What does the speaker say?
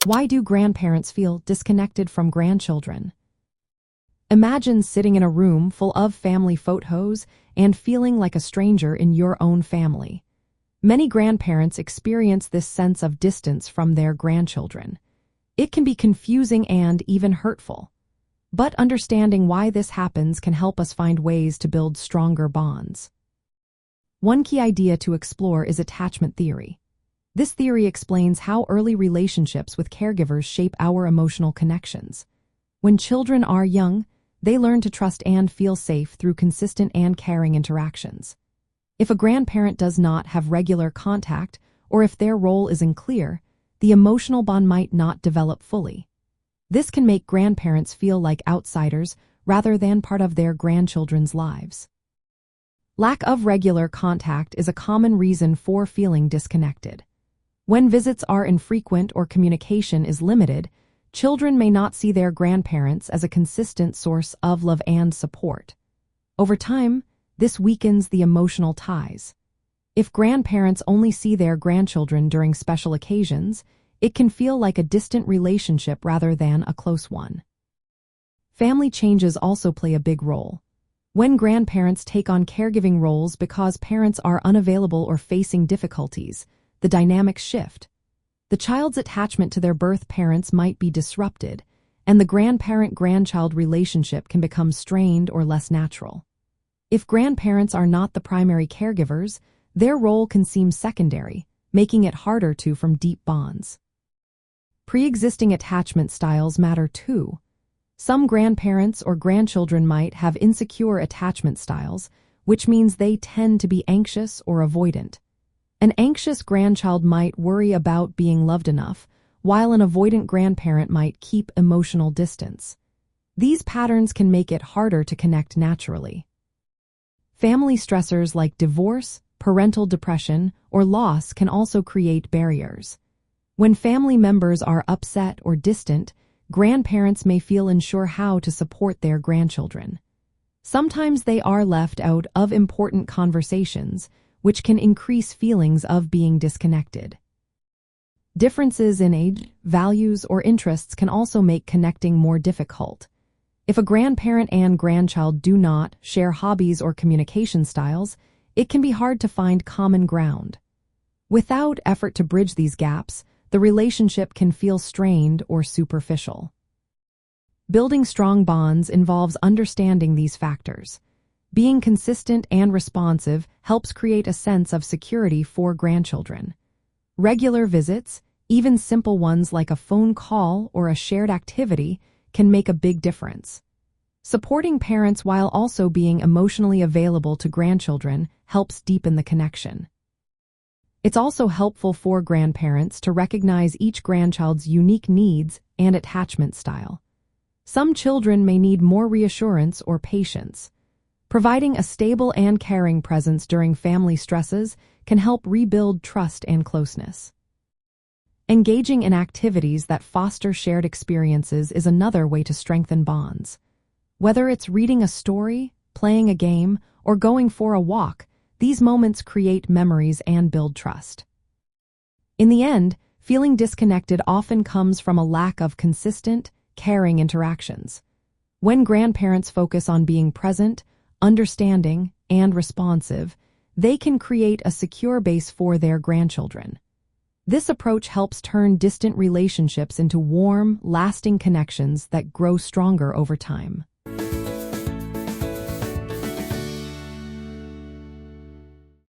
Why do grandparents feel disconnected from grandchildren? Imagine sitting in a room full of family photos and feeling like a stranger in your own family. Many grandparents experience this sense of distance from their grandchildren. It can be confusing and even hurtful. But understanding why this happens can help us find ways to build stronger bonds. One key idea to explore is attachment theory. This theory explains how early relationships with caregivers shape our emotional connections. When children are young, they learn to trust and feel safe through consistent and caring interactions. If a grandparent does not have regular contact, or if their role is unclear, the emotional bond might not develop fully. This can make grandparents feel like outsiders rather than part of their grandchildren's lives. Lack of regular contact is a common reason for feeling disconnected. When visits are infrequent or communication is limited, children may not see their grandparents as a consistent source of love and support. Over time, this weakens the emotional ties. If grandparents only see their grandchildren during special occasions, it can feel like a distant relationship rather than a close one. Family changes also play a big role. When grandparents take on caregiving roles because parents are unavailable or facing difficulties, the dynamics shift. The child's attachment to their birth parents might be disrupted, and the grandparent-grandchild relationship can become strained or less natural. If grandparents are not the primary caregivers, their role can seem secondary, making it harder to form deep bonds. Pre-existing attachment styles matter too. Some grandparents or grandchildren might have insecure attachment styles, which means they tend to be anxious or avoidant. An anxious grandchild might worry about being loved enough, while an avoidant grandparent might keep emotional distance. These patterns can make it harder to connect naturally. Family stressors like divorce, parental depression, or loss can also create barriers. When family members are upset or distant, grandparents may feel unsure how to support their grandchildren. Sometimes they are left out of important conversations, which can increase feelings of being disconnected. Differences in age, values, or interests can also make connecting more difficult. If a grandparent and grandchild do not share hobbies or communication styles, it can be hard to find common ground. Without effort to bridge these gaps, the relationship can feel strained or superficial. Building strong bonds involves understanding these factors. Being consistent and responsive helps create a sense of security for grandchildren. Regular visits, even simple ones like a phone call or a shared activity, can make a big difference. Supporting parents while also being emotionally available to grandchildren helps deepen the connection. It's also helpful for grandparents to recognize each grandchild's unique needs and attachment style. Some children may need more reassurance or patience. Providing a stable and caring presence during family stresses can help rebuild trust and closeness. Engaging in activities that foster shared experiences is another way to strengthen bonds. Whether it's reading a story, playing a game, or going for a walk, these moments create memories and build trust. In the end, feeling disconnected often comes from a lack of consistent, caring interactions. When grandparents focus on being present, understanding, and responsive, they can create a secure base for their grandchildren. This approach helps turn distant relationships into warm, lasting connections that grow stronger over time.